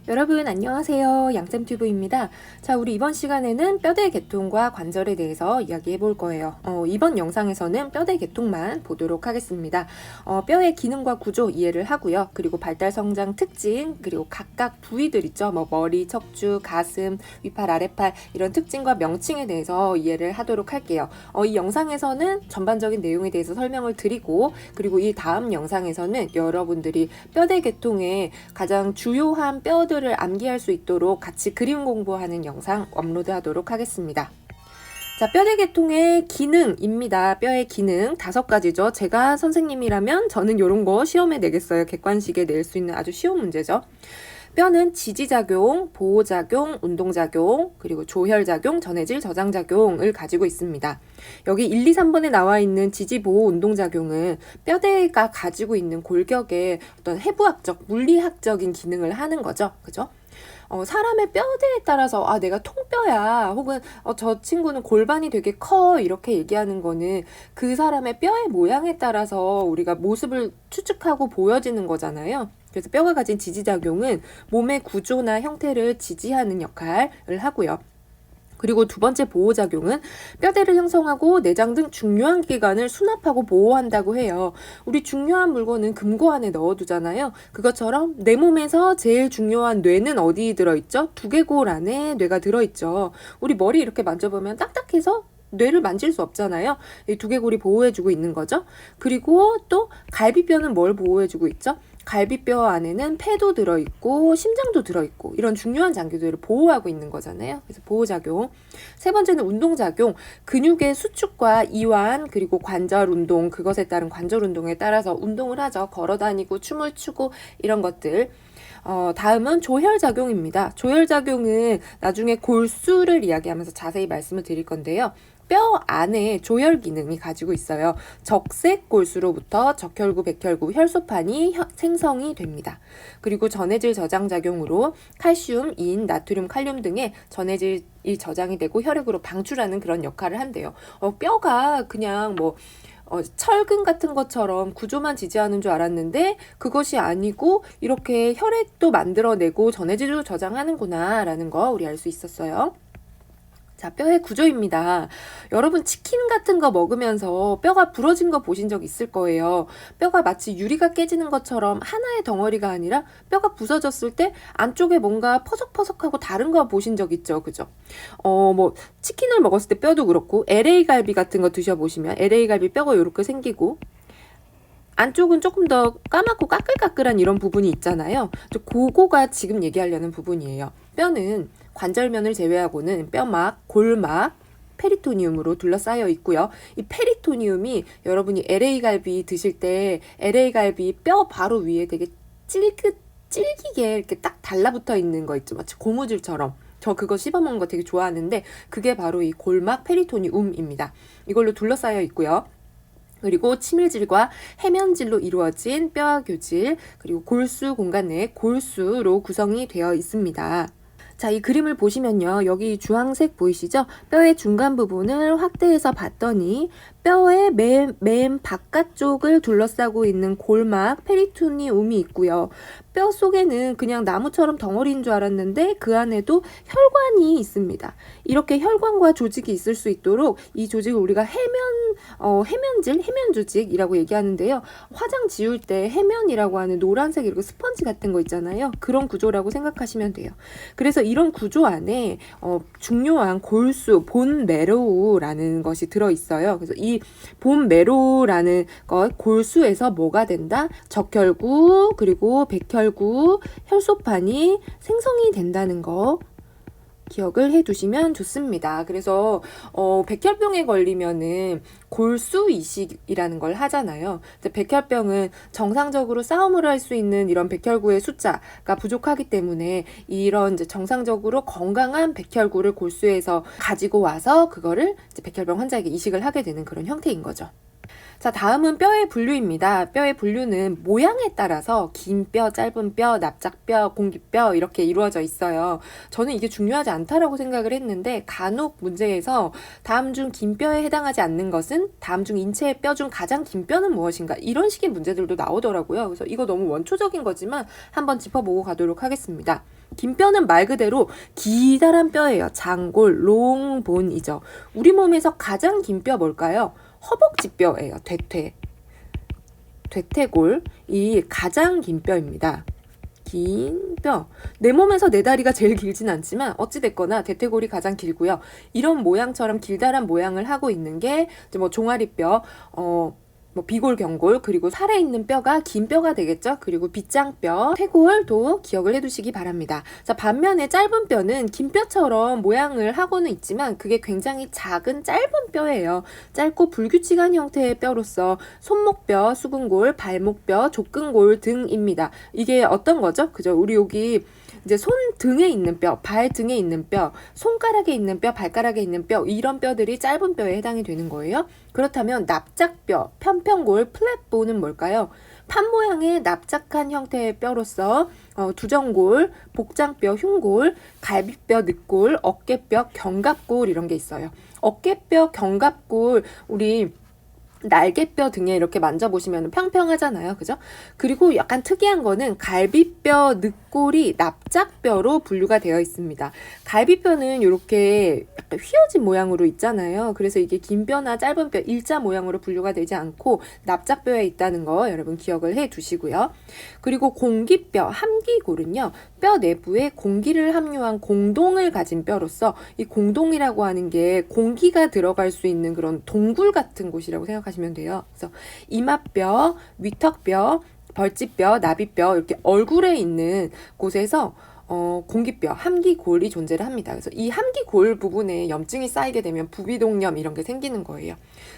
여러분 안녕하세요. 양쌤튜브입니다. 자, 우리 이번 시간에는 뼈대 개통과 관절에 대해서 이야기해 볼 거예요. 이번 영상에서는 뼈대 개통만 보도록 하겠습니다. 뼈의 기능과 구조 이해를 하고요. 그리고 발달 성장 특징, 그리고 각각 부위들 있죠. 뭐 머리, 척추, 가슴, 위팔, 아래팔 이런 특징과 명칭에 대해서 이해를 하도록 할게요. 이 영상에서는 전반적인 내용에 대해서 설명을 드리고, 그리고 이 다음 영상에서는 여러분들이 뼈대 개통의 가장 주요한 뼈들을 암기할 수 있도록 같이 그림 공부하는 영상 업로드하도록 하겠습니다. 자, 뼈대 개통의 기능입니다. 뼈의 기능 5가지죠. 제가 선생님이라면 저는 이런 거 시험에 내겠어요. 객관식에 낼 수 있는 아주 쉬운 문제죠. 뼈는 지지작용, 보호작용, 운동작용, 그리고 조혈작용, 전해질 저장작용을 가지고 있습니다. 여기 1, 2, 3번에 나와 있는 지지보호 운동작용은 뼈대가 가지고 있는 골격의 어떤 해부학적, 물리학적인 기능을 하는 거죠. 그죠? 사람의 뼈대에 따라서 내가 통뼈야 혹은 저 친구는 골반이 되게 커 이렇게 얘기하는 거는 그 사람의 뼈의 모양에 따라서 우리가 모습을 추측하고 보여지는 거잖아요. 그래서 뼈가 가진 지지작용은 몸의 구조나 형태를 지지하는 역할을 하고요. 그리고 두 번째 보호작용은 뼈대를 형성하고 내장 등 중요한 기관을 수납하고 보호한다고 해요. 우리 중요한 물건은 금고 안에 넣어두잖아요. 그것처럼 내 몸에서 제일 중요한 뇌는 어디 들어있죠? 두개골 안에 뇌가 들어있죠. 우리 머리 이렇게 만져보면 딱딱해서 뇌를 만질 수 없잖아요. 이 두개골이 보호해주고 있는 거죠. 그리고 또 갈비뼈는 뭘 보호해주고 있죠? 갈비뼈 안에는 폐도 들어있고 심장도 들어있고 이런 중요한 장기들을 보호하고 있는 거잖아요. 그래서 보호작용. 세 번째는 운동작용. 근육의 수축과 이완 그리고 관절 운동, 그것에 따른 관절 운동에 따라서 운동을 하죠. 걸어다니고 춤을 추고 이런 것들. 다음은 조혈작용입니다. 조혈작용은 나중에 골수를 이야기하면서 자세히 말씀을 드릴 건데요. 뼈 안에 조혈 기능이 가지고 있어요. 적색 골수로부터 적혈구, 백혈구, 혈소판이 생성이 됩니다. 그리고 전해질 저장 작용으로 칼슘, 인, 나트륨, 칼륨 등의 전해질이 저장이 되고 혈액으로 방출하는 그런 역할을 한대요. 뼈가 그냥 철근 같은 것처럼 구조만 지지하는 줄 알았는데 그것이 아니고 이렇게 혈액도 만들어내고 전해질도 저장하는구나 라는 거 우리 알 수 있었어요. 자, 뼈의 구조입니다. 여러분 치킨 같은 거 먹으면서 뼈가 부러진 거 보신 적 있을 거예요. 뼈가 마치 유리가 깨지는 것처럼 하나의 덩어리가 아니라 뼈가 부서졌을 때 안쪽에 뭔가 퍼석퍼석하고 다른 거 보신 적 있죠. 그죠? 치킨을 먹었을 때 뼈도 그렇고 LA 갈비 같은 거 드셔보시면 LA 갈비 뼈가 이렇게 생기고 안쪽은 조금 더 까맣고 까끌까끌한 이런 부분이 있잖아요. 그거가 지금 얘기하려는 부분이에요. 뼈는 관절면을 제외하고는 뼈막, 골막, 페리토니움으로 둘러싸여 있고요. 이 페리토니움이 여러분이 LA 갈비 드실 때 LA 갈비 뼈 바로 위에 되게 질기게 이렇게 딱 달라붙어 있는 거 있죠. 마치 고무줄처럼. 저 그거 씹어먹는 거 되게 좋아하는데 그게 바로 이 골막 페리토니움입니다. 이걸로 둘러싸여 있고요. 그리고 치밀질과 해면질로 이루어진 뼈와 교질, 그리고 골수 공간 내에 골수로 구성이 되어 있습니다. 자, 이 그림을 보시면요. 여기 주황색 보이시죠? 뼈의 중간 부분을 확대해서 봤더니 뼈의 맨 바깥쪽을 둘러싸고 있는 골막, 페리토니움이 있고요. 뼈 속에는 그냥 나무처럼 덩어리인 줄 알았는데 그 안에도 혈관이 있습니다. 이렇게 혈관과 조직이 있을 수 있도록 이 조직을 우리가 해면질, 해면조직이라고 얘기하는데요. 화장 지울 때 해면이라고 하는 노란색 이렇게 스펀지 같은 거 있잖아요. 그런 구조라고 생각하시면 돼요. 그래서 이런 구조 안에 중요한 골수, 본메로우라는 것이 들어있어요. 그래서 이 본메로우라는 것, 골수에서 뭐가 된다? 적혈구, 그리고 백혈구, 혈소판이 생성이 된다는 거 기억을 해두시면 좋습니다. 그래서 백혈병에 걸리면은 골수 이식이라는 걸 하잖아요. 백혈병은 정상적으로 싸움을 할 수 있는 이런 백혈구의 숫자가 부족하기 때문에 이런 이제 정상적으로 건강한 백혈구를 골수에서 가지고 와서 그거를 이제 백혈병 환자에게 이식을 하게 되는 그런 형태인 거죠. 자, 다음은 뼈의 분류입니다. 뼈의 분류는 모양에 따라서 긴 뼈, 짧은 뼈, 납작뼈, 공기뼈 이렇게 이루어져 있어요. 저는 이게 중요하지 않다라고 생각을 했는데 간혹 문제에서 다음 중 긴 뼈에 해당하지 않는 것은 다음 중 인체의 뼈 중 가장 긴 뼈는 무엇인가 이런 식의 문제들도 나오더라고요. 그래서 이거 너무 원초적인 거지만 한번 짚어보고 가도록 하겠습니다. 긴 뼈는 말 그대로 기다란 뼈예요. 장골, 롱본이죠. 우리 몸에서 가장 긴 뼈 뭘까요? 허벅지 뼈예요. 대퇴골이 가장 긴 뼈입니다. 긴 뼈. 내 몸에서 내 다리가 제일 길진 않지만 어찌됐거나 대퇴골이 가장 길고요. 이런 모양처럼 길다란 모양을 하고 있는 게 이제 뭐 종아리뼈, 뭐 비골, 경골, 그리고 살에 있는 뼈가 긴 뼈가 되겠죠. 그리고 빗장뼈, 퇴골도 기억을 해두시기 바랍니다. 자, 반면에 짧은 뼈는 긴 뼈처럼 모양을 하고는 있지만 그게 굉장히 작은 짧은 뼈예요. 짧고 불규칙한 형태의 뼈로서 손목뼈, 수근골, 발목뼈, 족근골 등입니다. 이게 어떤 거죠? 그죠? 우리 여기 이제 손 등에 있는 뼈, 발 등에 있는 뼈, 손가락에 있는 뼈, 발가락에 있는 뼈, 이런 뼈들이 짧은 뼈에 해당이 되는 거예요. 그렇다면 납작뼈, 편평골, 플랫본은 뭘까요? 판 모양의 납작한 형태의 뼈로서 두정골, 복장뼈, 흉골, 갈비뼈, 늑골, 어깨뼈, 견갑골 이런 게 있어요. 어깨뼈, 견갑골, 우리 날개뼈 등에 이렇게 만져보시면 평평하잖아요. 그죠? 그리고 약간 특이한 거는 갈비뼈, 늑골이 납작뼈로 분류가 되어 있습니다. 갈비뼈는 이렇게 약간 휘어진 모양으로 있잖아요. 그래서 이게 긴 뼈나 짧은 뼈, 일자 모양으로 분류가 되지 않고 납작뼈에 있다는 거 여러분 기억을 해 두시고요. 그리고 공기뼈, 함기골은요. 뼈 내부에 공기를 함유한 공동을 가진 뼈로서 이 공동이라고 하는 게 공기가 들어갈 수 있는 그런 동굴 같은 곳이라고 생각하시면 돼요. 그래서 이마뼈, 위턱뼈, 벌집뼈, 나비뼈 이렇게 얼굴에 있는 곳에서 공기뼈, 함기골이 존재를 합니다. 그래서 이 함기골 부분에 염증이 쌓이게 되면 부비동염 이런 게 생기는 거예요.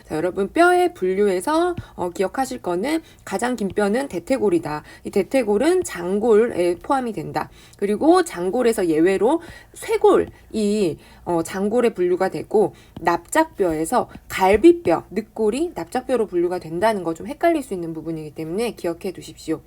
자, 여러분 뼈의 분류에서 기억하실 거는 가장 긴 뼈는 대퇴골이다. 이 대퇴골은 장골에 포함이 된다. 그리고 장골에서 예외로 쇄골이 장골에 분류가 되고 납작뼈에서 갈비뼈, 늑골이 납작뼈로 분류가 된다는 거 좀 헷갈릴 수 있는 부분이기 때문에 기억해 두십시오.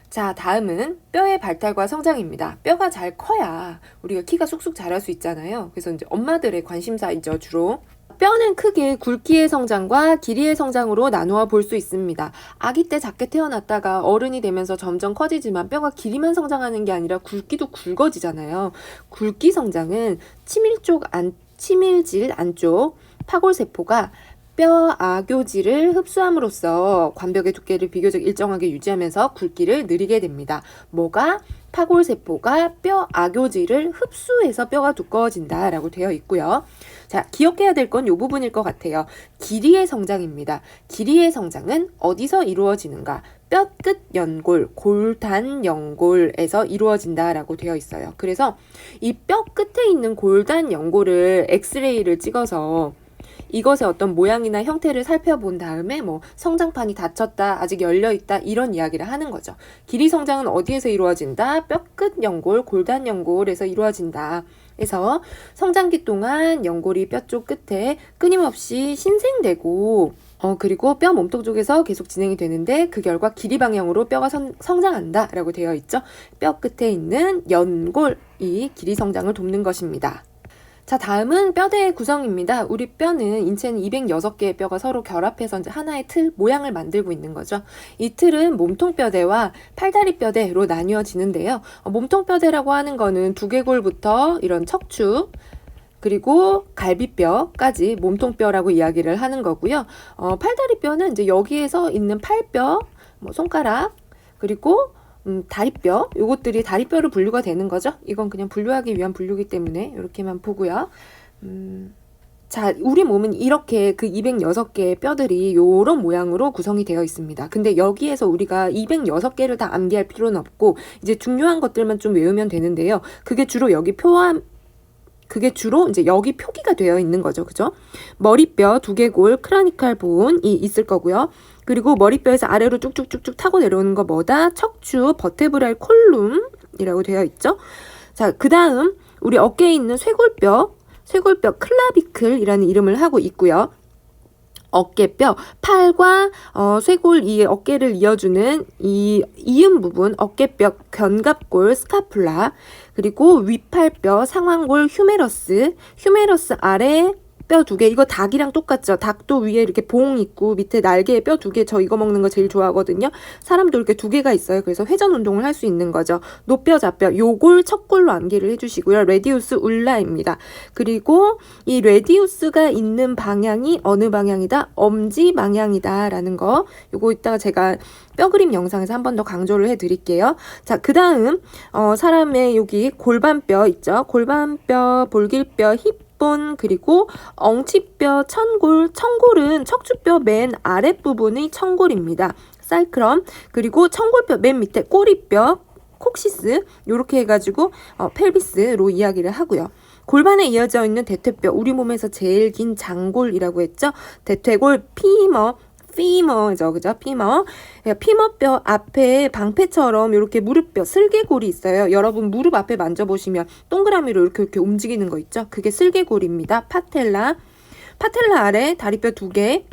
자, 다음은 뼈의 발달과 성장입니다. 뼈가 잘 커야 우리가 키가 쑥쑥 자랄 수 있잖아요. 그래서 이제 엄마들의 관심사이죠, 주로. 뼈는 크게 굵기의 성장과 길이의 성장으로 나누어 볼 수 있습니다. 아기 때 작게 태어났다가 어른이 되면서 점점 커지지만 뼈가 길이만 성장하는 게 아니라 굵기도 굵어지잖아요. 굵기 성장은 치밀질 안쪽 파골세포가 뼈 악교질을 흡수함으로써 관벽의 두께를 비교적 일정하게 유지하면서 굵기를 느리게 됩니다. 뭐가? 파골세포가 뼈 악교질을 흡수해서 뼈가 두꺼워진다라고 되어 있고요. 자, 기억해야 될 건 이 부분일 것 같아요. 길이의 성장입니다. 길이의 성장은 어디서 이루어지는가? 뼈끝 연골, 골단 연골에서 이루어진다라고 되어 있어요. 그래서 이 뼈 끝에 있는 골단 연골을 엑스레이를 찍어서 이것의 어떤 모양이나 형태를 살펴본 다음에 뭐 성장판이 닫혔다, 아직 열려있다 이런 이야기를 하는 거죠. 길이 성장은 어디에서 이루어진다? 뼈끝 연골, 골단 연골에서 이루어진다. 그래서 성장기 동안 연골이 뼈 쪽 끝에 끊임없이 신생되고 그리고 뼈 몸통 쪽에서 계속 진행이 되는데 그 결과 길이 방향으로 뼈가 성장한다 라고 되어 있죠. 뼈 끝에 있는 연골이 길이 성장을 돕는 것입니다. 자, 다음은 뼈대의 구성입니다. 우리 뼈는 인체는 206개의 뼈가 서로 결합해서 이제 하나의 틀, 모양을 만들고 있는 거죠. 이 틀은 몸통뼈대와 팔다리뼈대로 나뉘어지는데요. 몸통뼈대라고 하는 거는 두개골부터 이런 척추, 그리고 갈비뼈까지 몸통뼈라고 이야기를 하는 거고요. 팔다리뼈는 이제 여기에서 있는 팔뼈, 뭐 손가락, 그리고 다리뼈, 요것들이 다리뼈로 분류가 되는 거죠. 이건 그냥 분류하기 위한 분류이기 때문에 이렇게만 보고요. 자, 우리 몸은 이렇게 그 206개의 뼈들이 요런 모양으로 구성이 되어 있습니다. 근데 여기에서 우리가 206개를 다 암기할 필요는 없고 이제 중요한 것들만 좀 외우면 되는데요. 그게 주로 이제 여기 표기가 되어 있는 거죠. 그죠? 머리뼈, 두개골, 크라니칼 본이 있을 거고요. 그리고 머리뼈에서 아래로 쭉쭉쭉쭉 타고 내려오는 거 뭐다? 척추, 버테브랄 콜룸이라고 되어 있죠. 자, 그 다음 우리 어깨에 있는 쇄골뼈 클라비클이라는 이름을 하고 있고요. 어깨뼈, 팔과 쇄골 이 어깨를 이어주는 이 이음 부분, 어깨뼈, 견갑골, 스카풀라, 그리고 윗팔뼈, 상완골, 휴메러스 아래 뼈 2개. 이거 닭이랑 똑같죠? 닭도 위에 이렇게 봉 있고 밑에 날개에 뼈 2개. 저 이거 먹는 거 제일 좋아하거든요. 사람도 이렇게 2개가 있어요. 그래서 회전 운동을 할 수 있는 거죠. 노뼈, 좌뼈. 요걸 척골로 암기를 해주시고요. 레디우스 울라입니다. 그리고 이 레디우스가 있는 방향이 어느 방향이다? 엄지 방향이다 라는 거. 요거 이따가 제가 뼈 그림 영상에서 한 번 더 강조를 해드릴게요. 자, 그 다음 사람의 여기 골반뼈 있죠. 골반뼈, 볼길뼈, 힙본, 그리고 엉치뼈, 청골은 척추뼈 맨 아랫부분의 청골입니다. 살크럼, 그리고 청골뼈 맨 밑에 꼬리뼈, 콕시스, 요렇게 해가지고 펠비스로 이야기를 하고요. 골반에 이어져 있는 대퇴뼈, 우리 몸에서 제일 긴 장골이라고 했죠. 대퇴골, 피머죠, 그죠? 피머뼈 앞에 방패처럼 이렇게 무릎뼈, 슬개골이 있어요. 여러분 무릎 앞에 만져보시면 동그라미로 이렇게 움직이는 거 있죠? 그게 슬개골입니다. 파텔라 아래 다리뼈 2개,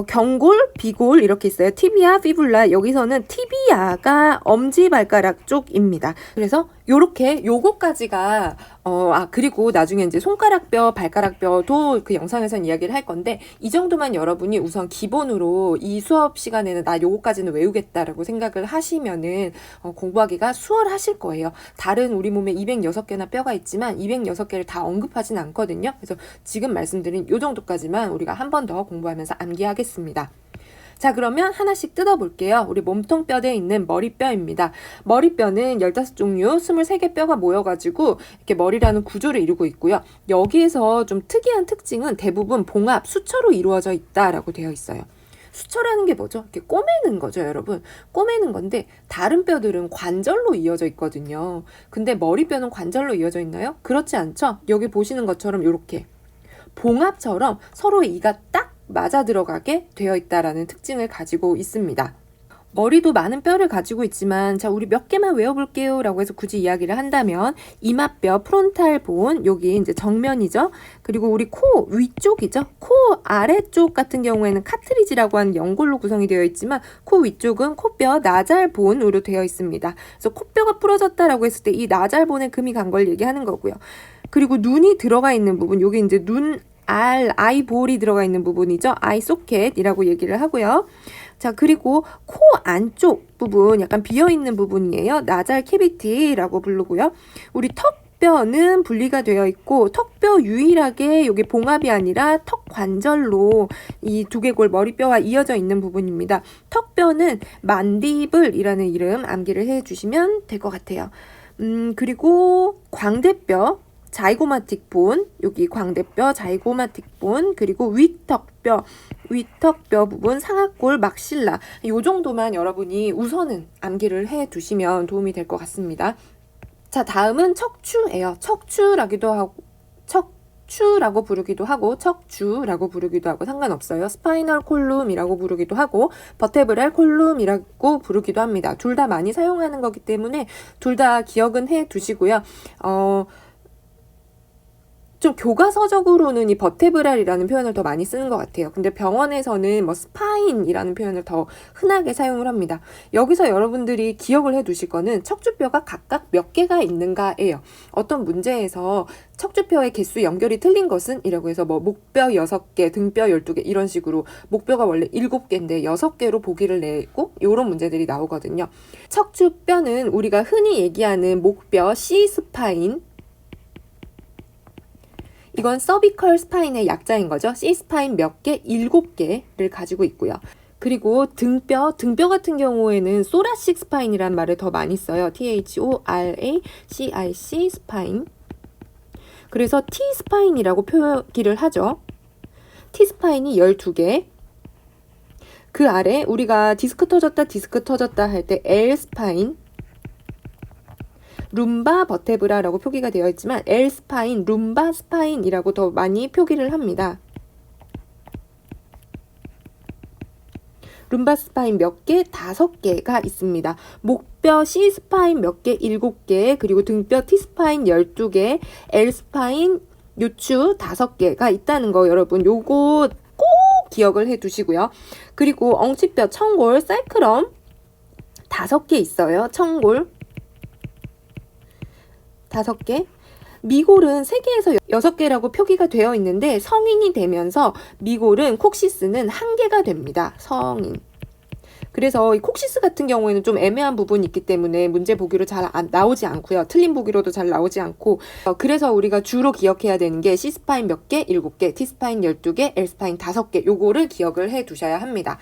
경골, 비골 이렇게 있어요. 티비아, 피불라. 여기서는 티비아가 엄지발가락 쪽입니다. 그래서 요거까지가 그리고 나중에 이제 손가락뼈, 발가락뼈도 그 영상에선 이야기를 할 건데, 이 정도만 여러분이 우선 기본으로 이 수업 시간에는 나 요거까지는 외우겠다라고 생각을 하시면은 공부하기가 수월하실 거예요. 다른 우리 몸에 206개나 뼈가 있지만 206개를 다 언급하진 않거든요. 그래서 지금 말씀드린 요 정도까지만 우리가 한 번 더 공부하면서 암기하겠습니다. 자, 그러면 하나씩 뜯어볼게요. 우리 몸통뼈대에 있는 머리뼈입니다. 머리뼈는 15종류, 23개 뼈가 모여가지고 이렇게 머리라는 구조를 이루고 있고요. 여기에서 좀 특이한 특징은 대부분 봉합, 수처로 이루어져 있다라고 되어 있어요. 수처라는 게 뭐죠? 이렇게 꼬매는 거죠, 여러분. 꼬매는 건데 다른 뼈들은 관절로 이어져 있거든요. 근데 머리뼈는 관절로 이어져 있나요? 그렇지 않죠? 여기 보시는 것처럼 이렇게 봉합처럼 서로의 이가 딱 맞아 들어가게 되어 있다라는 특징을 가지고 있습니다. 머리도 많은 뼈를 가지고 있지만, 자, 우리 몇 개만 외워볼게요 라고 해서 굳이 이야기를 한다면 이마뼈, 프론탈 본, 여기 이제 정면이죠. 그리고 우리 코 위쪽이죠. 코 아래쪽 같은 경우에는 카트리지라고 하는 연골로 구성이 되어 있지만, 코 위쪽은 코뼈 나잘본으로 되어 있습니다. 그래서 코뼈가 부러졌다라고 했을 때 이 나잘본에 금이 간 걸 얘기하는 거고요. 그리고 눈이 들어가 있는 부분, 여기 이제 아이볼이 들어가 있는 부분이죠. 아이 소켓이라고 얘기를 하고요. 자, 그리고 코 안쪽 부분, 약간 비어있는 부분이에요. 나잘 캐비티라고 부르고요. 우리 턱뼈는 분리가 되어 있고, 턱뼈 유일하게 여기 봉합이 아니라 턱 관절로 이 두개골 머리뼈와 이어져 있는 부분입니다. 턱뼈는 만디블이라는 이름 암기를 해주시면 될 것 같아요. 그리고 광대뼈, 자이고마틱 본, 여기 광대뼈, 자이고마틱 본, 그리고 위턱뼈 부분, 상악골, 막실라. 이 정도만 여러분이 우선은 암기를 해 두시면 도움이 될 것 같습니다. 자, 다음은 척추예요. 척추라고 부르기도 하고 척추라고 부르기도 하고 상관없어요. 스파이널 콜룸이라고 부르기도 하고 버테브랄 콜룸이라고 부르기도 합니다. 둘 다 많이 사용하는 거기 때문에 둘 다 기억은 해 두시고요. 좀 교과서적으로는 이 버테브랄이라는 표현을 더 많이 쓰는 것 같아요. 근데 병원에서는 뭐 스파인이라는 표현을 더 흔하게 사용을 합니다. 여기서 여러분들이 기억을 해 두실 거는 척추뼈가 각각 몇 개가 있는가예요. 어떤 문제에서 척추뼈의 개수 연결이 틀린 것은 이라고 해서 뭐 목뼈 6개, 등뼈 12개 이런 식으로 목뼈가 원래 7개인데 6개로 보기를 내고 이런 문제들이 나오거든요. 척추뼈는 우리가 흔히 얘기하는 목뼈 C스파인, 이건 서비컬 스파인의 약자인 거죠. C스파인 몇 개? 7개를 가지고 있고요. 그리고 등뼈 같은 경우에는 소라식 스파인이란 말을 더 많이 써요. THORACIC 스파인. 그래서 T스파인이라고 표기를 하죠. T스파인이 12개. 그 아래 우리가 디스크 터졌다 할 때 L스파인, 룸바 버테브라라고 표기가 되어 있지만 L스파인, 룸바 스파인이라고 더 많이 표기를 합니다. 룸바 스파인 몇 개? 5개가 있습니다. 목뼈 C스파인 몇 개? 7개, 그리고 등뼈 T스파인 12개, L스파인 요추 5개가 있다는 거 여러분 요거 꼭 기억을 해 두시고요. 그리고 엉치뼈, 청골, 살크럼 5개 있어요. 청골 5개. 미골은 3개에서 6개라고 표기가 되어 있는데 성인이 되면서 미골은 콕시스는 1개가 됩니다. 성인. 그래서 이 콕시스 같은 경우에는 좀 애매한 부분이 있기 때문에 문제 보기로 잘 나오지 않고요. 틀린 보기로도 잘 나오지 않고 그래서 우리가 주로 기억해야 되는 게 C스파인 몇 개? 7개, T스파인 12개, L스파인 5개 요거를 기억을 해 두셔야 합니다.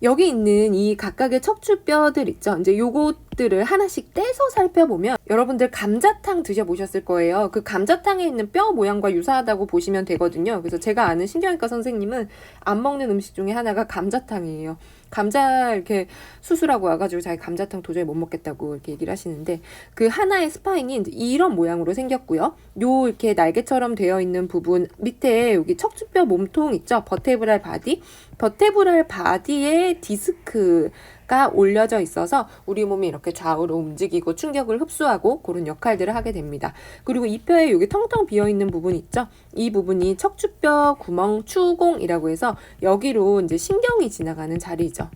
여기 있는 이 각각의 척추뼈들 있죠. 이제 요것들을 하나씩 떼서 살펴보면 여러분들 감자탕 드셔보셨을 거예요. 그 감자탕에 있는 뼈 모양과 유사하다고 보시면 되거든요. 그래서 제가 아는 신경외과 선생님은 안 먹는 음식 중에 하나가 감자탕이에요. 감자 이렇게 수술하고 와가지고 자기 감자탕 도저히 못 먹겠다고 이렇게 얘기를 하시는데 그 하나의 스파인이 이런 모양으로 생겼고요. 요 이렇게 날개처럼 되어 있는 부분 밑에 여기 척추뼈 몸통 있죠. 버테브랄 바디. 버테브랄 바디에 디스크가 올려져 있어서 우리 몸이 이렇게 좌우로 움직이고 충격을 흡수하고 그런 역할들을 하게 됩니다. 그리고 이 뼈에 여기 텅텅 비어 있는 부분 있죠. 이 부분이 척추뼈 구멍 추공이라고 해서 여기로 이제 신경이 지나가는 자리죠.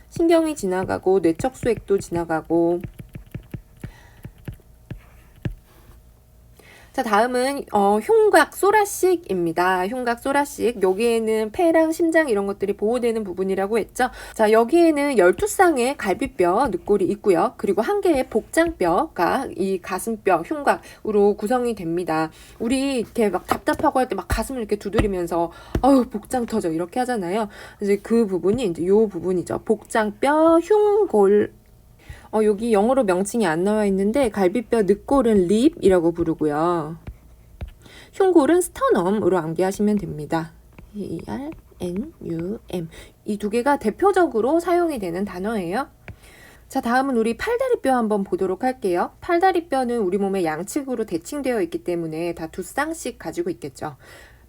신경이 지나가고 뇌척수액도 지나가고. 자, 다음은 흉곽 소라식입니다. 흉곽 소라식. 여기에는 폐랑 심장 이런 것들이 보호되는 부분이라고 했죠. 자, 여기에는 12쌍의 갈비뼈 늑골이 있고요. 그리고 1개의 복장뼈가 이 가슴뼈 흉곽으로 구성이 됩니다. 우리 이렇게 막 답답하고 할 때 막 가슴을 이렇게 두드리면서 어우 복장 터져 이렇게 하잖아요. 이제 그 부분이 이제 요 부분이죠. 복장뼈 흉골. 여기 영어로 명칭이 안 나와 있는데 갈비뼈 늑골은 립이라고 부르고요. 흉골은 스터넘으로 암기하시면 됩니다. E-R-N-U-M. 이 2개가 대표적으로 사용이 되는 단어예요. 자, 다음은 우리 팔다리뼈 한번 보도록 할게요. 팔다리뼈는 우리 몸의 양측으로 대칭되어 있기 때문에 다 2쌍씩 가지고 있겠죠.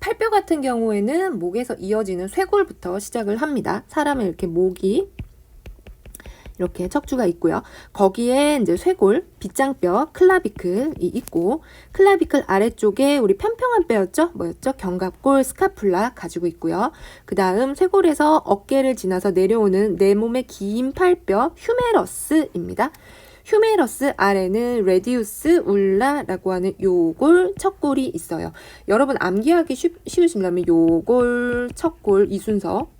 팔뼈 같은 경우에는 목에서 이어지는 쇄골부터 시작을 합니다. 사람의 이렇게 목이 이렇게 척추가 있고요. 거기에 이제 쇄골, 빗장뼈, 클라비클이 있고 클라비클 아래쪽에 우리 평평한 뼈였죠? 뭐였죠? 견갑골, 스카풀라 가지고 있고요. 그 다음 쇄골에서 어깨를 지나서 내려오는 내 몸의 긴 팔뼈 휴메러스입니다. 휴메러스 아래는 레디우스 울라라고 하는 요골, 척골이 있어요. 여러분 암기하기 쉬우시려면 요골, 척골 이 순서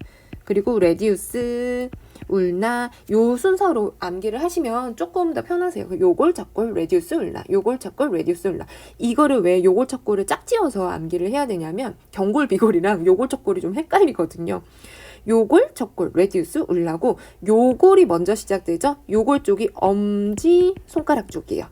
그리고 레디우스 울나 요 순서로 암기를 하시면 조금 더 편하세요. 요골, 척골, 레디우스, 울나 요골, 척골, 레디우스, 울나 이거를 왜 요골, 척골을 짝지어서 암기를 해야 되냐면 경골, 비골이랑 요골, 척골이 좀 헷갈리거든요. 요골, 척골, 레디우스, 울라고 요골이 먼저 시작되죠. 요골 쪽이 엄지, 손가락 쪽이에요.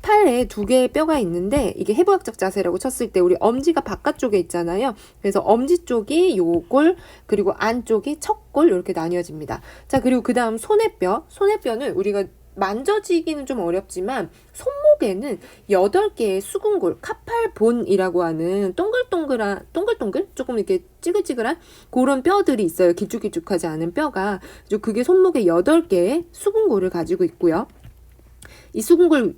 팔에 2개의 뼈가 있는데 이게 해부학적 자세라고 쳤을 때 우리 엄지가 바깥쪽에 있잖아요. 그래서 엄지 쪽이 요골 그리고 안쪽이 척골 이렇게 나뉘어집니다. 자, 그리고 그 다음 손해뼈. 손해뼈는 우리가 만져지기는 좀 어렵지만 손목에는 8개의 수근골, 카팔본이라고 하는 동글동글 조금 이렇게 찌글찌글한 그런 뼈들이 있어요. 길쭉길쭉하지 않은 뼈가. 그게 손목에 8개의 수근골을 가지고 있고요. 이 수근골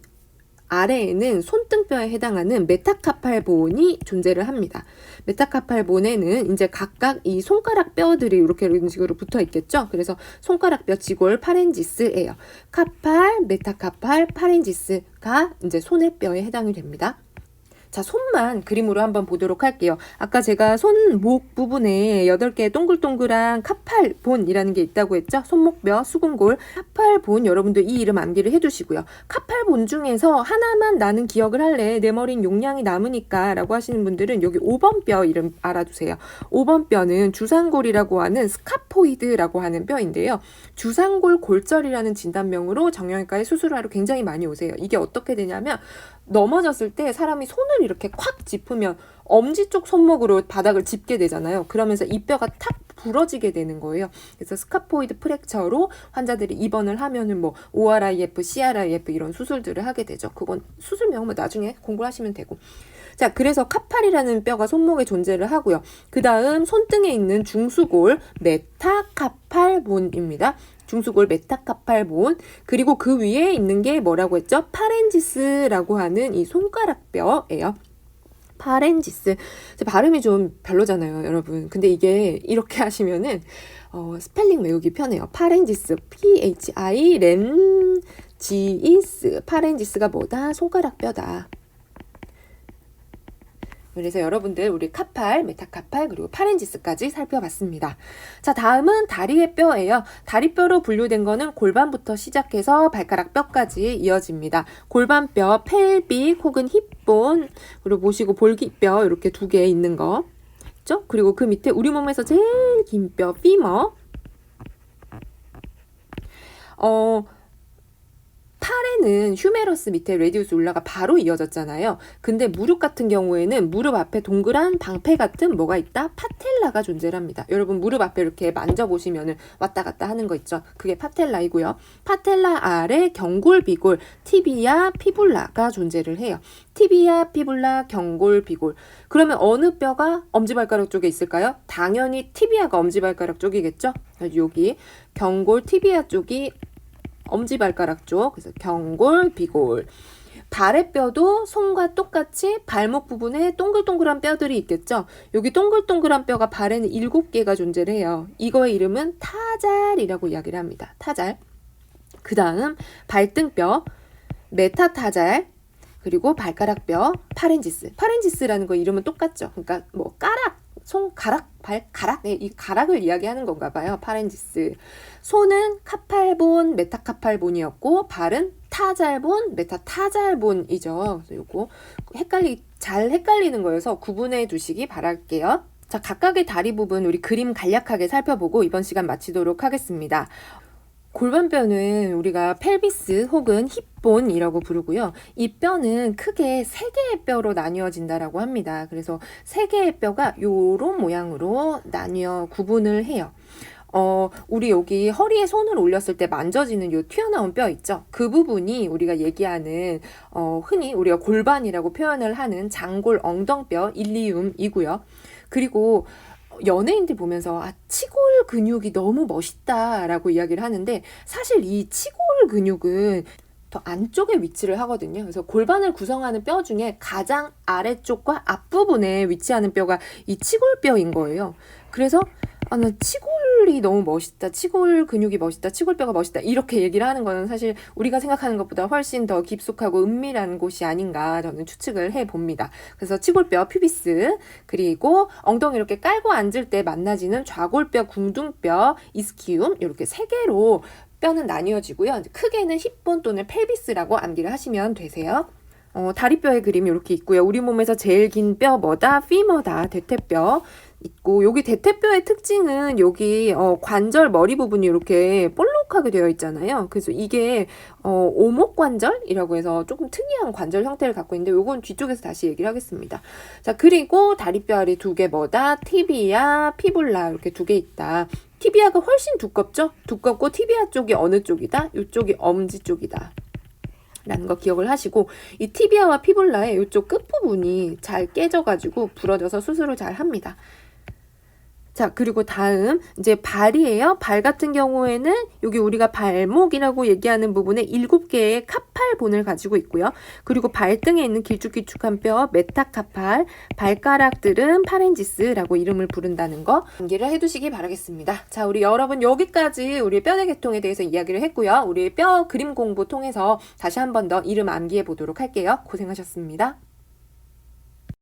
아래에는 손등뼈에 해당하는 메타카팔본이 존재를 합니다. 메타카팔본에는 이제 각각 이 손가락 뼈들이 이렇게 이런 식으로 붙어 있겠죠. 그래서 손가락뼈 지골 파렌지스예요. 카팔, 메타카팔, 파렌지스가 이제 손의 뼈에 해당이 됩니다. 자, 손만 그림으로 한번 보도록 할게요. 아까 제가 손목 부분에 8개의 동글동글한 카팔본이라는 게 있다고 했죠? 손목뼈, 수근골, 카팔본 여러분들 이 이름 암기를 해두시고요. 카팔본 중에서 하나만 나는 기억을 할래. 내 머리는 용량이 남으니까 라고 하시는 분들은 여기 5번 뼈 이름 알아두세요. 5번 뼈는 주상골이라고 하는 스카포이드라고 하는 뼈인데요. 주상골 골절이라는 진단명으로 정형외과에 수술을 하러 굉장히 많이 오세요. 이게 어떻게 되냐면 넘어졌을 때 사람이 손을 이렇게 콱 짚으면 엄지 쪽 손목으로 바닥을 짚게 되잖아요. 그러면서 이 뼈가 탁 부러지게 되는 거예요. 그래서 스카포이드 프랙처로 환자들이 입원을 하면은 뭐 ORIF, CRIF 이런 수술들을 하게 되죠. 그건 수술명은 뭐 나중에 공부하시면 되고. 자, 그래서 카팔이라는 뼈가 손목에 존재를 하고요. 그 다음 손등에 있는 중수골 메타카팔본입니다. 중수골 메타카팔본 그리고 그 위에 있는 게 뭐라고 했죠? 파렌지스라고 하는 이 손가락뼈예요. 파렌지스. 발음이 좀 별로잖아요, 여러분. 근데 이게 이렇게 하시면은 스펠링 외우기 편해요. 파렌지스, P-H-I-R-E-N-G-E-S. 파렌지스가 뭐다? 손가락뼈다. 그래서 여러분들 우리 카팔, 메타카팔, 그리고 파렌지스까지 살펴봤습니다. 자, 다음은 다리의 뼈예요. 다리뼈로 분류된 거는 골반부터 시작해서 발가락 뼈까지 이어집니다. 골반뼈, 펠빅 혹은 힙본, 그리고 보시고 볼기뼈 이렇게 두 개 있는 거. 있죠? 그리고 그 밑에 우리 몸에서 제일 긴 뼈, 피머. 팔에는 휴메러스 밑에 레디우스 올라가 바로 이어졌잖아요. 근데 무릎 같은 경우에는 무릎 앞에 동그란 방패 같은 뭐가 있다? 파텔라가 존재를 합니다. 여러분 무릎 앞에 이렇게 만져보시면 왔다 갔다 하는 거 있죠? 그게 파텔라이고요. 파텔라 아래 경골, 비골, 티비아, 피불라가 존재를 해요. 티비아, 피불라, 경골, 비골. 그러면 어느 뼈가 엄지발가락 쪽에 있을까요? 당연히 티비아가 엄지발가락 쪽이겠죠? 여기 경골, 티비아 쪽이 엄지발가락 쪽, 그래서 경골, 비골. 발의 뼈도 손과 똑같이 발목 부분에 동글동글한 뼈들이 있겠죠. 여기 동글동글한 뼈가 발에는 7개가 존재를 해요. 이거의 이름은 타잘이라고 이야기를 합니다. 타잘. 그 다음 발등뼈, 메타타잘, 그리고 발가락뼈, 파렌지스. 파렌지스라는 거 이름은 똑같죠. 그러니까 뭐 까락, 손가락, 발가락, 네, 이 가락을 이야기하는 건가 봐요. 파렌지스. 손은 카팔본, 메타카팔본이었고 발은 타잘본, 메타타잘본이죠. 그래서 요거 잘 헷갈리는 거여서 구분해 두시기 바랄게요. 자, 각각의 다리 부분 우리 그림 간략하게 살펴보고 이번 시간 마치도록 하겠습니다. 골반뼈는 우리가 펠비스 혹은 힙본이라고 부르고요. 이 뼈는 크게 3개의 뼈로 나뉘어진다라고 합니다. 그래서 3개의 뼈가 요런 모양으로 나뉘어 구분을 해요. 우리 여기 허리에 손을 올렸을 때 만져지는 요 튀어나온 뼈 있죠? 그 부분이 우리가 얘기하는 흔히 우리가 골반이라고 표현을 하는 장골 엉덩뼈 일리움이고요. 그리고 연예인들 보면서 치골 근육이 너무 멋있다라고 이야기를 하는데 사실 이 치골 근육은 더 안쪽에 위치를 하거든요. 그래서 골반을 구성하는 뼈 중에 가장 아래쪽과 앞부분에 위치하는 뼈가 이 치골뼈인 거예요. 그래서 나 치골이 너무 멋있다, 치골 근육이 멋있다, 치골뼈가 멋있다 이렇게 얘기를 하는 거는 사실 우리가 생각하는 것보다 훨씬 더 깊숙하고 은밀한 곳이 아닌가 저는 추측을 해봅니다. 그래서 치골뼈, 퓨비스, 그리고 엉덩이 이렇게 깔고 앉을 때 만나지는 좌골뼈, 궁둥뼈, 이스키움 이렇게 3개로 뼈는 나뉘어지고요. 크게는 힙본 또는 펠비스라고 암기를 하시면 되세요. 다리뼈의 그림이 이렇게 있고요. 우리 몸에서 제일 긴 뼈 뭐다? 피머다. 대퇴뼈 있고 여기 대퇴뼈의 특징은 여기 관절 머리 부분이 이렇게 볼록하게 되어 있잖아요. 그래서 이게 오목관절이라고 해서 조금 특이한 관절 형태를 갖고 있는데 요건 뒤쪽에서 다시 얘기를 하겠습니다. 자, 그리고 다리뼈 아래 2개 뭐다? 티비아, 피불라 이렇게 2개 있다. 티비아가 훨씬 두껍죠? 두껍고 티비아 쪽이 어느 쪽이다? 이쪽이 엄지 쪽이다. 라는 거 기억을 하시고 이 티비아와 피불라의 이쪽 끝부분이 잘 깨져가지고 부러져서 수술을 잘 합니다. 자, 그리고 다음 이제 발이에요. 발 같은 경우에는 여기 우리가 발목이라고 얘기하는 부분에 7개의 카팔본을 가지고 있고요. 그리고 발등에 있는 길쭉길쭉한 뼈 메타카팔, 발가락들은 파렌지스라고 이름을 부른다는 거 암기를 해두시기 바라겠습니다. 자, 우리 여러분 여기까지 우리 뼈대 계통에 대해서 이야기를 했고요. 우리 뼈 그림 공부 통해서 다시 한 번 더 이름 암기해 보도록 할게요. 고생하셨습니다.